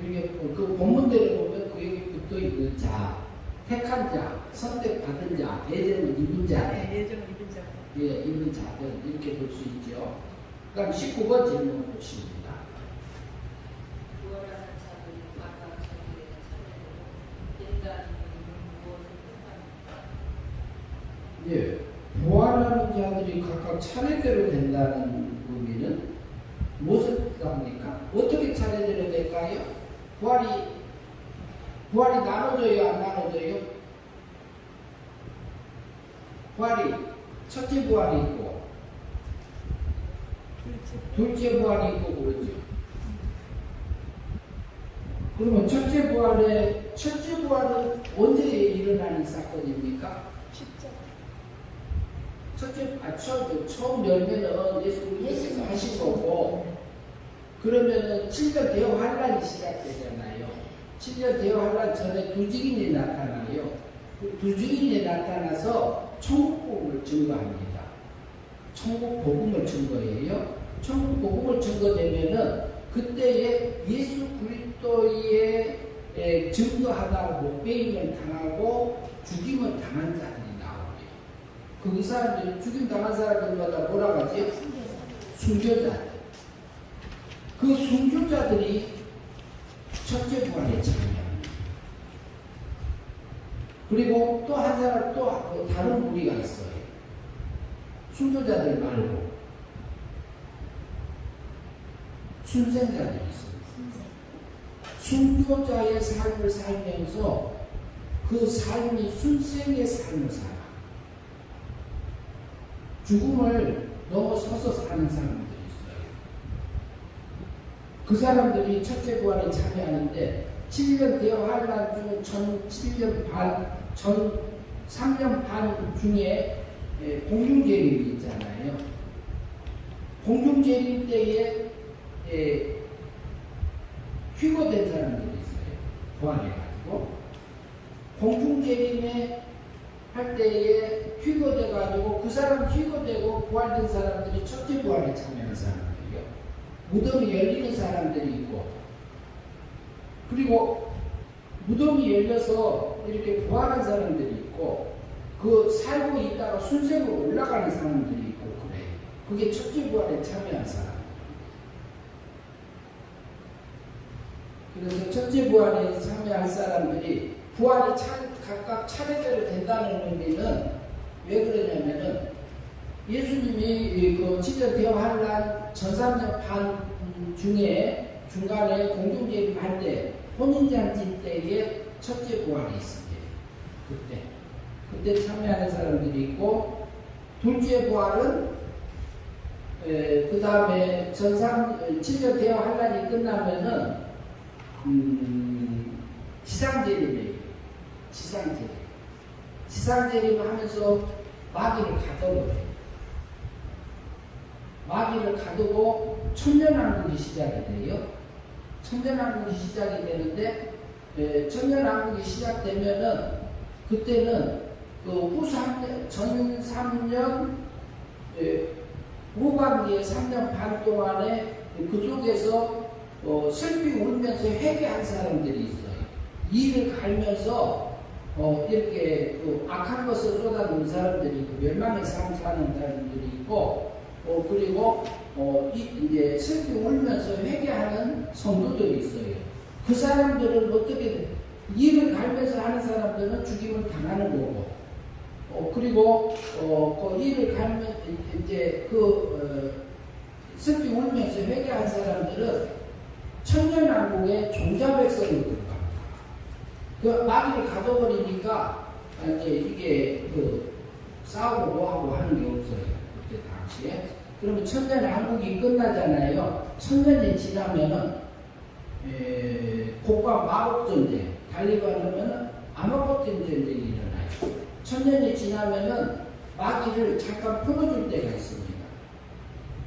이게 그 본문대로 보면 그에게 붙어 있는 자, 택한 자, 선택받은 자, 예정을 입은 자, 네, 예정을 입은 자. 예, 입은 자들 이렇게 볼 수 있죠. 그다음 19번 질문 보십니다. 부활하는 자들이 각각 자기의 차례대로 인간이 무엇을 뜻합니까? 예, 부활하는 자들이 각각 차례대로 된다는 의미는 무엇을 뜻합니까? 어떻게 차례대로 될까요? 부활이 나눠져요, 안 나눠져요? 부활이 첫째 부활이 있고 둘째 부활이 있고 그러죠. 그러면 첫째 부활은 언제 일어나는 사건입니까? 처음 열매는 예수님께서 하신 거고, 그러면은 7년 대여 환란이 시작되잖아요. 7년 대여 환란 전에 두 증인이 나타나요. 두 증인이 나타나서 천국 복음을 증거합니다. 천국 복음을 증거해요. 천국 복음을 증거되면은 그때에 예수 그리스도의 증거하다가 목배임을 당하고 죽임을 당한 자들이 나옵니다. 그 사람들이 죽임 당한 사람들마다 뭐라고 하지? 순교자들. 그 순교자들이 첫째 부활에 참여합니다. 그리고 또 한 사람, 또 다른 무리가 있어요. 순교자들 말고 순생자들이 있습니다. 순교자의 삶을 살면서 그 삶이 순생의 삶을 살아. 죽음을 넘어서서 사는 사람들이 있어요. 그 사람들이 첫째 부활에 참여하는데 7년 대여 환란 중 전 3년 반 중에 공중재림이 있잖아요. 공중재림 때에 휴거된 사람들이 있어요. 부활해가지고 공중재림에 할 때에 휴거돼가지고 그 사람 휴거되고 부활된 사람들이 첫째 부활에 참여하는 사람들이요. 무덤이 열리는 사람들이 있고, 그리고 무덤이 열려서 이렇게 부활한 사람들이 있고, 그 살고 있다가 순생으로 올라가는 사람들이 있고 그래. 그게 첫째 부활에 참여한 사람. 그래서 천체 부활에 참여할 사람들이 부활이 각각 차례대로 된다는 의미는 왜 그러냐면은 예수님이 그 치료되어 환란 전삼년 반 중에 중간에 공중재림할 때 혼인잔치 때에 첫째 부활이 있습니다. 그때 참여하는 사람들이 있고 둘째 부활은 그 다음에 치료되어 환란이 끝나면은 지상재림이에요. 지상재림 하면서 마귀를 가둬버려요. 마귀를 가두고 천년왕국이 시작이 돼요. 천년왕국이 시작이 되는데 천년왕국이 시작되면은 그때는 그 전 3년 후반기에 3년 반 동안에 그쪽에서 슬피 울면서 회개한 사람들이 있어요. 이를 갈면서 이렇게 악한 것을 쏟아놓은 사람들이 있고 멸망의 삶 사는 사람들이 있고 그리고 이제 슬피 울면서 회개하는 성도들이 있어요. 그 사람들은 어떻게 돼? 이를 갈면서 하는 사람들은 죽임을 당하는 거고 그리고 그 이를 갈면 이제 슬피 울면서 회개한 사람들은 천년왕국의 종자백성을 들어갑니다. 그 마귀를 가둬버리니까 이제 이게 싸우고 뭐하고 하는 게 없어요. 그때 당시에. 그러면 천년왕국이 끝나잖아요. 천년이 지나면은 곡과 마법전쟁, 달리 말하면 아마겟돈 전쟁이 일어나요. 천년이 지나면은 마귀를 잠깐 풀어줄 때가 있습니다.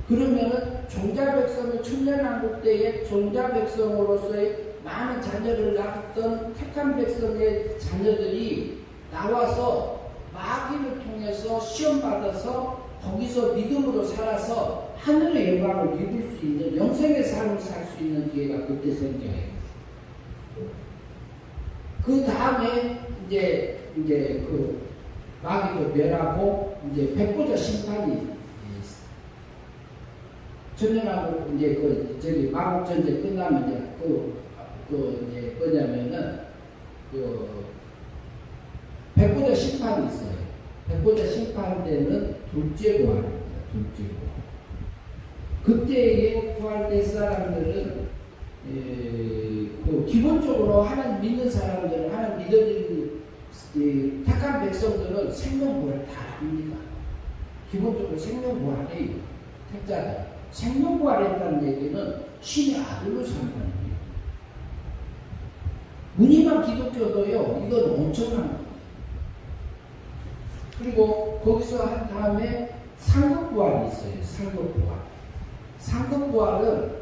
그러면은 종자백성을 천년왕국 때에 종자백성으로서의 많은 자녀를 낳았던 택한 백성의 자녀들이 나와서 마귀를 통해서 시험받아서 거기서 믿음으로 살아서 하늘의 영광을 입을 수 있는 영생의 삶을 살 수 있는 기회가 그때 생겨요. 그 다음에 이제 그 마귀도 멸하고 이제 백보자 심판이 천년하고 이제 저기 마법 전쟁 끝나면 이제 이제 뭐냐면은 백보자 심판이 있어요. 백보자 심판 때는 둘째 부활입니다. 둘째 부활. 그때에 부활된 사람들은 기본적으로 하나님 믿는 사람들은 하나님 믿어지는 택한 백성들은 생명부활 다 합니다. 기본적으로 생명부활해요. 택자들. 생명부활했다는 얘기는 신의 아들로 산다는 얘기예요. 무늬만 기독교도요. 이건 엄청난 거예요. 그리고 거기서 한 다음에 상급부활이 있어요. 상급부활. 상급부활은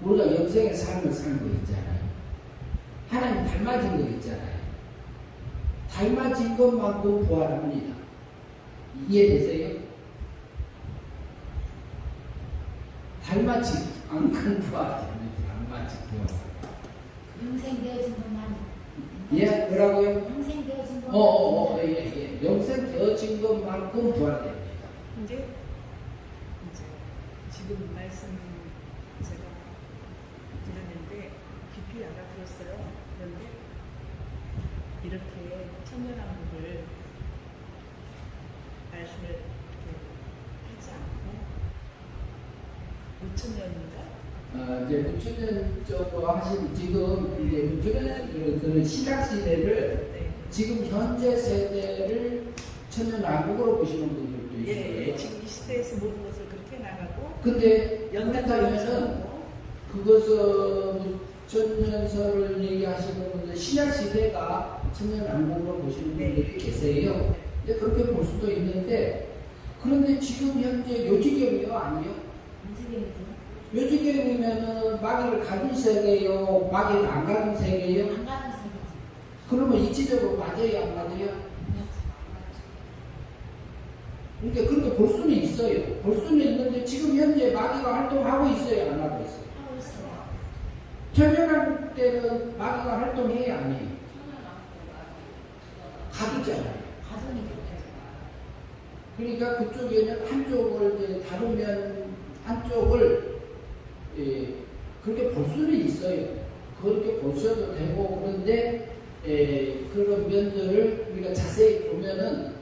우리가 영생의 삶을 산 거 있잖아요. 하나님 닮아진 거 있잖아요. 닮아진 것만큼 부활합니다. 이해되세요? 닮아진 않고 부활합니다. 닮아진 부활. 영생 되어진 것만. 예, 뭐라고요? 영생 되어진 것만. 예. 영생 되어진 것만큼 부활됩니다. 이제 지금 말씀 제가 드렸는데 깊이 알아들었어요. 그런데 이렇게 천년왕국을 말씀을 이렇게 하지 않고 5천년인가? 이제 5천년 정도 하신 지금 이제 5천년 신학시대를 네. 지금 현재 세대를 천년왕국으로 보시는 분들도 있어요. 예, 지금 이 시대에서 모든 것을 그렇게 나가고 근데 연단하면은 그것은 천년설을 얘기하시는 분들 신약시대가 천년왕국으로 보시는 분들이 계세요. 근데 그렇게 볼 수도 있는데 그런데 지금 현재 요지경이요? 아니요? 요지경이면은 마귀를 가둔 세계요? 마귀를 안 가둔 세계요? 안 가는 세계지. 그러면 이치적으로 맞아요? 안 맞아요? 그러니까 그렇게 볼 수는 있어요. 볼 수는 있는데 지금 현재 마귀가 활동하고 있어요? 안 하고 있어요? 하고 있어요. 천년왕국 때는 마귀가 활동해야 안 해요? 가두잖아요. 가족이죠. 그러니까 그쪽에는 한쪽을 이제 다루면 한쪽을 그렇게 볼 수는 있어요. 그렇게 보셔도 되고 그런데 그런 면들을 우리가 자세히 보면은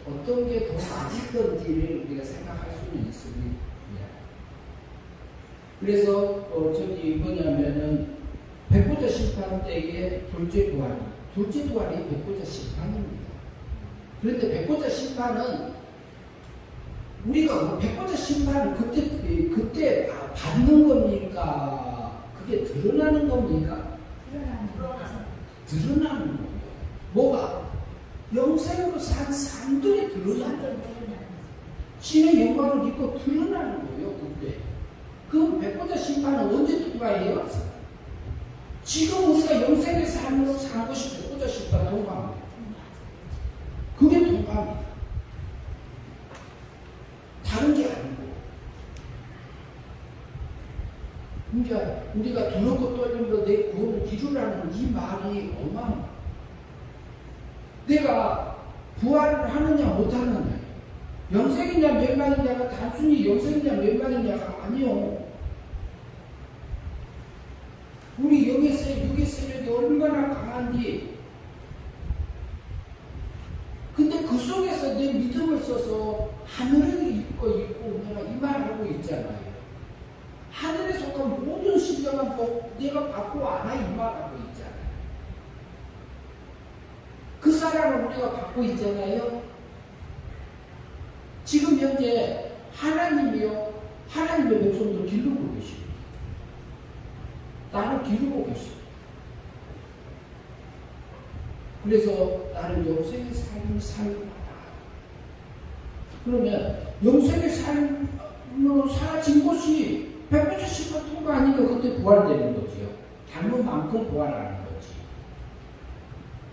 어떤 게 더 맞을 건지를 우리가 생각할 수는 있습니다. 그래서 저기 뭐냐면은 백보자 심판 때에 둘째 부활이 백보자 심판입니다. 그런데 백보자 심판은 우리가 뭐 백보자 심판을 그때 받는 겁니까? 그게 드러나는 겁니까? 드러나는 거예요. 뭐가? 영생으로 산 삶들이 드러나는 거예요. 신의 영광을 입고 드러나는 거예요. 그때. 그럼 백보자 심판은 언제 통과해요? 지금 우리가 영생의 삶으로 산 것이 백보자 심판 통과합니다. 그게 통과합니다. 다른 게 아니고. 그러니까 우리가 두렵고 떨림으로 내 구원을 이루라는 이 말이 어마어마합니다. 내가 부활을 하느냐 못하느냐, 영생이냐 멸망이냐가 단순히 영생이냐 멸망이냐가 아니요. 우리 영의 세력이 얼마나 강한지. 근데 그 속에서 내 믿음을 써서 하늘을 입고 내가 이 말하고 있잖아요. 하늘에 속한 모든 신령한 복 내가 받고 안아 이 말하고 있잖아요. 그 사랑을 우리가 받고 있잖아요. 지금 현재 하나님이요, 하나님의 백성들을 기르고 계십니다. 나를 기르고 계십니다. 그래서 나는 영생의 삶을 살다. 그러면 영생의 삶으로 사라진 것이 백보자 심판 통과하니까 그때 부활되는 거지요. 닮은 만큼 부활하는 거지.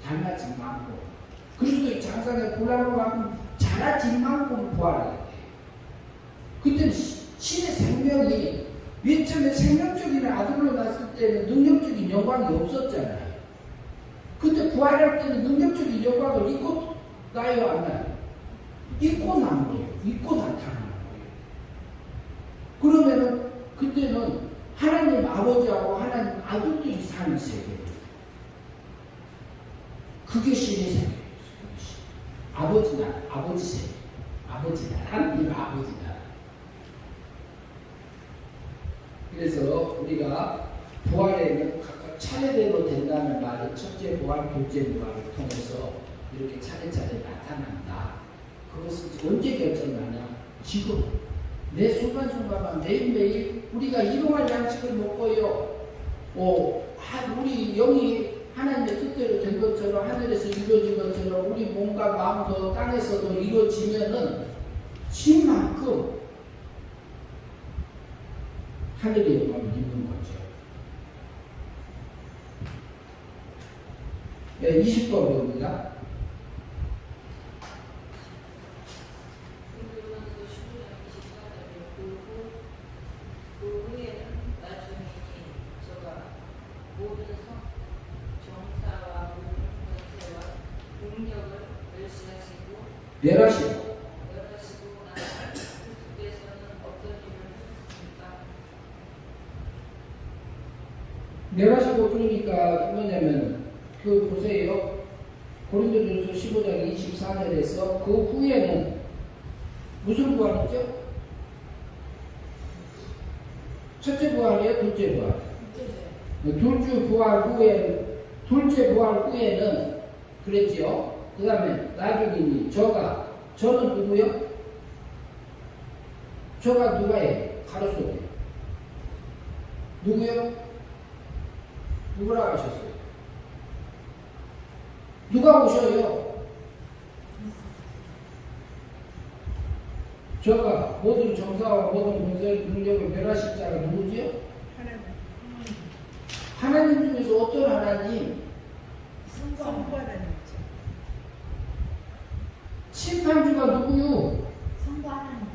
닮아진 만큼. 그리스도의 장상에 굴라는 만큼 자라진 만큼 부활하게 돼요. 그때는 신의 생명이 맨 처음에 생명적인 아들로 났을 때는 능력적인 영광이 없었잖아요. 근데 부활할 때는 능력적인 영광을 입고 나요, 안 나요? 입고 나는 거예요. 입고 나타나는 거예요. 그러면은 그때는 하나님 아버지하고 하나님 아들들이 사는 세계예요. 그게 신의 세계예요. 아버지 나라, 아버지 세계. 아버지 나라, 하나님 아버지 나라. 그래서 우리가 부활에는 각각 차례대로 된다는 말은 첫째 부활, 둘째 부활을 통해서 이렇게 차례차례 나타난다. 그것은 언제 결정나냐? 지금 내 순간순간만 매일매일 우리가 일용할 양식을 먹고요. 우리 영이 하나님의 뜻대로 된 것처럼 하늘에서 이루어진 것처럼 우리 몸과 마음도 땅에서도 이루어지면은 신만큼 하늘의 영광을 입는 거죠. 네, 20번 봅니다. 멸하시고 멸하시고 그러니까 뭐냐면 그 보세요. 고린도전서 15장 24절에서 그 후에는 무슨 부활이죠? 첫째 부활이에요? 둘째 부활? 둘째 부활 후에는 그랬죠. 그 다음에 나중이니 저는 누구요? 저가 누가예요? 가로속에 누구요? 누구라고 하셨어요? 누가 오셔요? 저가 모든 정사와 모든 권세를 능력을 멸하실 자가 누구지요? 하나님 중에서 어떤 하나님? 성부 하나님이죠. 심판주가 누구요? 성부 하나님.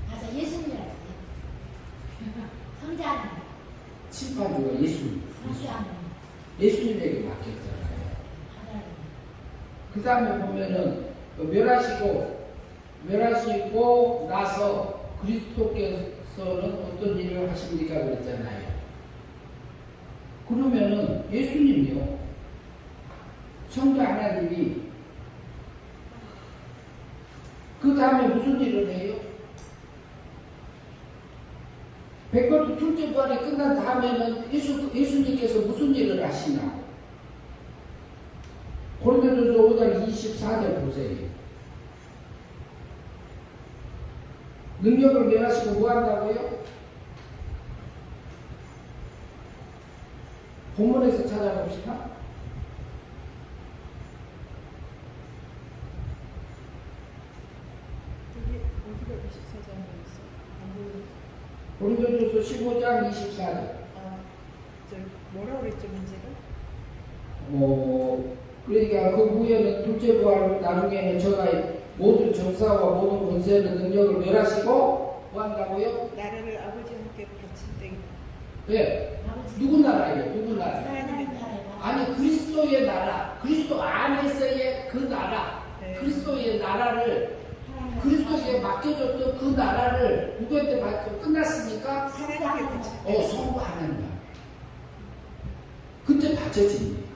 맞아, 예수님이라고 했어요. 성자 하나님. 심판주가 예수님. 성자 하나님. 예수님에게 맡겼잖아요. 하나님. 그 다음에 보면은 멸하시고 나서 그리스도께서 어떤 일을 하십니까? 그랬잖아요. 그러면은 예수님이요. 성자 하나님이 그 다음에 무슨 일을 해요? 백보도 둘째 부활이 끝난 다음에는 예수님께서 무슨 일을 하시나? 고린도전서 5장 24절 보세요. 능력을 면하시고 뭐 한다고요? 본문에서 찾아봅시다. 여기 어디가 24장에 있어? 고린도전서 15장 24절. 저 뭐라고 그랬죠 문제가? 그러니까 그 후에는 둘째 부활 나중에는 저가 모든 정사와 모든 권세는 능력을 멸하시고 뭐 한다고요? 나라를 아버지와 함께 바칠 때 예. 아버지. 누구 나라예요? 누구 나라? 하나님의 나라. 아니 그리스도의 나라, 그리스도 안에서의 그 나라, 네. 그리스도의 나라를 그리스도에게 맡겨줬던 그 나라를 누구한테 맡겨 끝났으니까 하나님께 바칠 때 성부 하나님. 그때 바쳐집니다.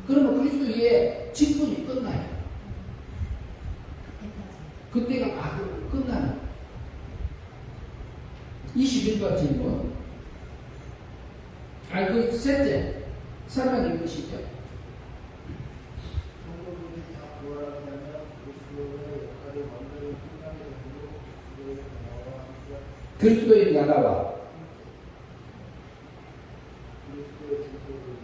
그러면 그리스도의 직분이 끝나요. 그때가 끝나는 거예요. 21번 질문. 그 셋째 설명 읽으시죠. 성도들이 다 부활하면 그리스도의 역할을 완전히 끝나게 되고 그리스도의 그리스도의 나라와 함께 나라와 그리스도의 중보를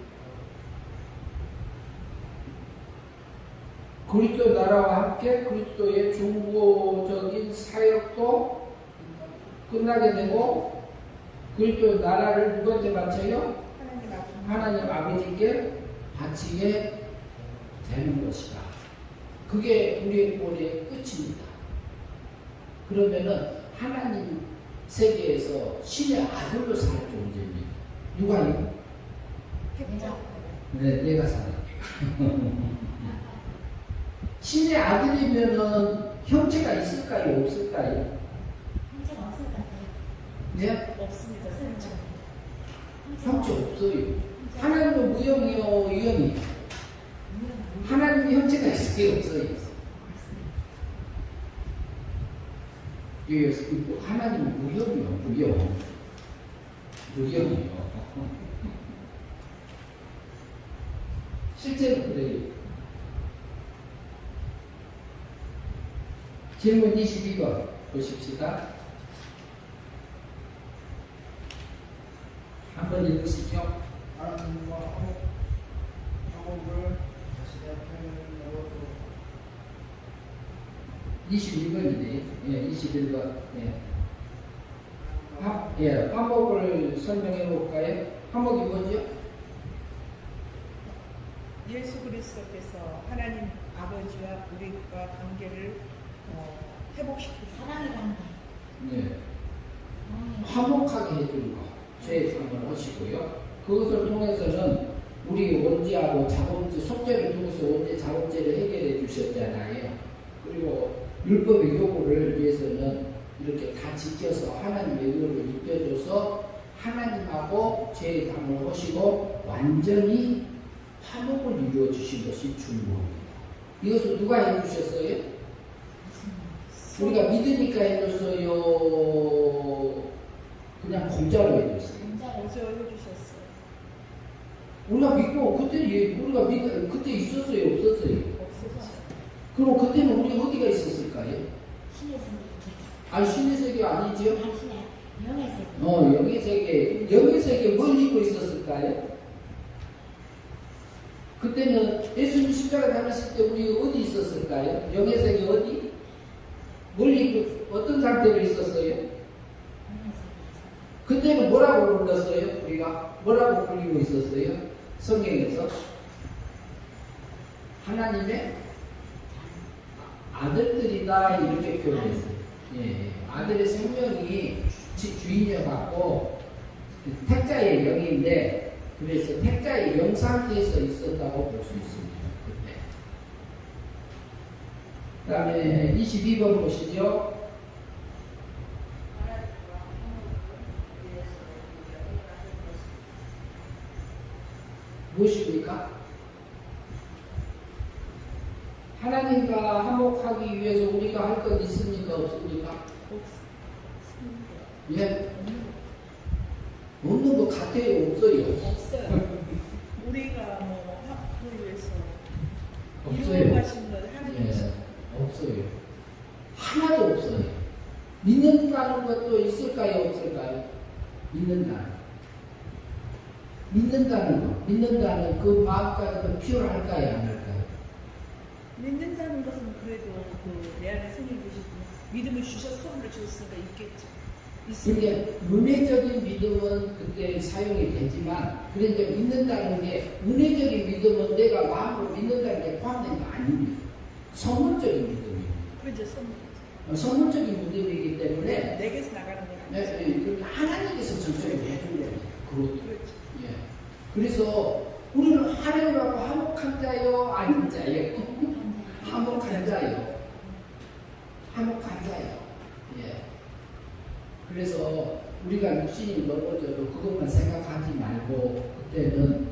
그리스도의 나라와 함께 그리스도의 중보적인 사역도 끝나게 되고 그리스도의 나라를 누구한테 바쳐요? 하나님 아버지께 바치게 되는 것이다. 그게 우리의 본의 끝입니다. 그러면은 하나님 세계에서 신의 아들로 살 존재입니다. 누가요? 네, 내가 살아요. 신의 아들이면은 형체가 있을까요? 없을까요? 형체가 없을 것 같아요. 네? 없습니다. 형체 없어요. 하나님은 무형이요, 유형이요. 하나님의 형체가 있어요, 없어요? 하나님은 무형이요, 무형. 무형이요. 실제로 그래요. 질문 22번 보십시다. 한번 읽으시죠. 하나님과 화목을 자신의 편으로 21번이네. 예, 21번. 예. 화목을 설명해 볼까요? 화목이 뭐죠? 예수 그리스도께서 하나님 아버지와 우리와 관계를 회복시키고 사랑이라는 거. 네. 화목하게 해주는 것. 죄의 상을 하시고요. 그것을 통해서는 우리 원죄하고 자범죄, 속죄를 통해서 원죄, 자범죄를 해결해 주셨잖아요. 그리고 율법의 요구를 위해서는 이렇게 다 지켜서 하나님의 의를 입혀줘서 하나님하고 죄의 상을 하시고 완전히 화목을 이루어 주신 것이 중요합니다. 이것을 누가 해주셨어요? 우리가 믿으니까 해줬어요? 그냥 공짜로 해줬어요? 어제 해주셨어요. 우리가 믿고 그때 있었어요? 없었어요? 없으셨어요. 그럼 그때는 우리 어디가 있었을까요? 신의 세계. 아니 신의 세계 아니죠? 당신의 영의 세계. 영의 세계. 영의 세계 뭘 입고 있었을까요? 그때는 예수님 십자가 달리실 때 우리 어디 있었을까요? 영의 세계 어디? 뭘 입고 어떤 상태로 있었어요? 영의 세계. 그때는 뭐라고 불렀어요? 우리가 뭐라고 불리고 있었어요? 성경에서 하나님의 아들들이다 이렇게 표현했어요. 예, 아들의 생명이 주인이어 갖고 택자의 영인데 그래서 택자의 영 상태에서 있었다고 볼 수 있습니다. 그때. 그다음에 22번 보시죠. 무엇입니까? 하나님과 화목하기 위해서 우리가 할 것 있습니까? 없습니까? 없습니다. 예? 없는 것 같아요? 없어요? 없어요. 우리가 뭐 학교를 위해서 없어요. 이루어가신 것 하나님 예, 없어요. 하나도 없어요. 믿는다는 것도 있을까요? 없을까요? 믿는다는 그 마음까지도 필요할까요? 안 할까요? 믿는다는 것은 그래도 그 내 안에 생긴 것이고 믿음을 주셔서 선물을 주셨으니까 있겠죠. 있습니다. 그게 은혜적인 믿음은 그때 사용이 되지만 그런데 믿는다는 게 은혜적인 믿음은 내가 마음으로 믿는다는 게 포함된 거 아닙니다. 선물적인 믿음입니다. 그렇죠. 선물이죠. 선물적인 믿음이기 때문에 내게서 나가는 건 네, 아니죠. 하나님께서 전적으로 해준 겁니다. 그것도. 그렇죠. 예. 그래서 우리는 하나님하고 화목한 자요, 아닌 자요? 화목한 자요. 화목한 자요. 예. 그래서 우리가 육신이 넘어져도 그것만 생각하지 말고 그때는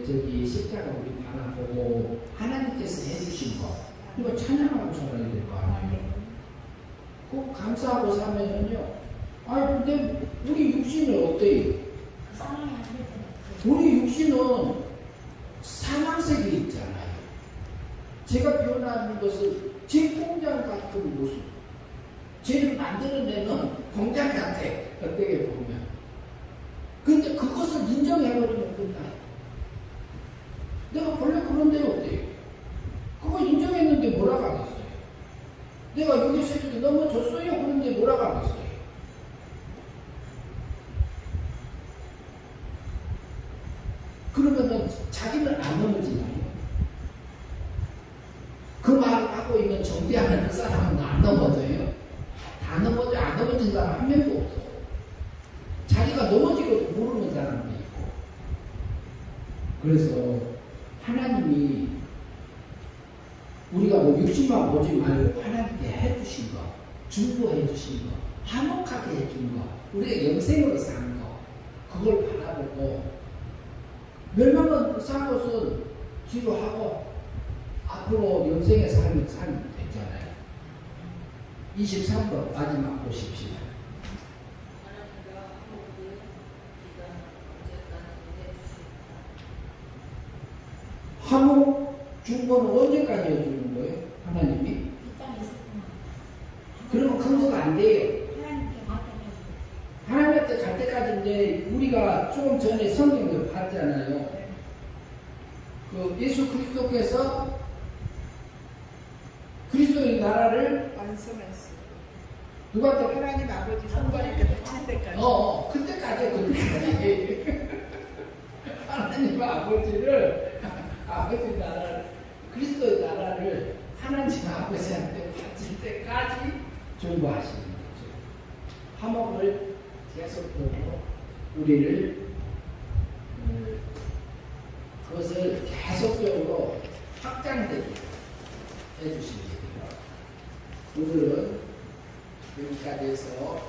저기 십자가 우리 바라보고 하나님께서 해주신 거 이거 찬양하고 살아야 될 거 아니에요. 꼭 감사하고 살면은요. 아 근데 우리 육신은 어때요? 싸움이 안 되잖아요. 우리 육신은 사망색이 있잖아요. 제가 변하는 것은 제 공장 같은 모습. 쟤를 만들어내는 공장 같아. 어떻게 보면. 근데 그것을 인정해버리면 끝나요. 내가 원래 그런데 어때요? 그거 인정했는데 뭐라고 하겠어요? 내가 여기서 이렇게 넘어졌어요? 그런데 뭐라고 하겠어요? 그러면은 자기는 안 넘어지나요? 그 말을 하고 있는 정대하는 그 사람은 안 넘어져요? 안 넘어진 사람 한 명도 없어. 자기가 넘어지고도 모르는 사람도 있고. 그래서 하나님이 우리가 뭐 육신만 보지 말고 하나님께 해주신 거, 중보해 주신 거, 화목하게 해준 거, 우리가 영생으로 산 거, 그걸 바라보고 멸망은 산 것은 뒤로 하고 앞으로 영생의 삶을 살면 되잖아요. 23번 마지막 보십시오. 하나님과 화목을 기도하는 언제까지 해주실까? 화목 중보는 언제까지 해주는 거예요? 하나님이? 이 땅에 있을 동안. 그러면 근거가 안 돼요. 하나님께 맡겨가지고. 하나님한테 갈 때까지인데 우리가 조금 전에 성경을 봤잖아요. 그 예수 그리스도께서 그리스도의 나라를 완성했어. 누구한테 하나님 아버지 선거니까 다칠 때까지. 그때까지. 하나님 아버지를, 아버지 나라를, 그리스도의 나라를 하나님 아버지한테 바칠 때까지 존버하시는 거죠. 화목을 계속적으로 우리를, 그것을 계속적으로 확장되게 해주십니다. 오늘은 여기까지 해서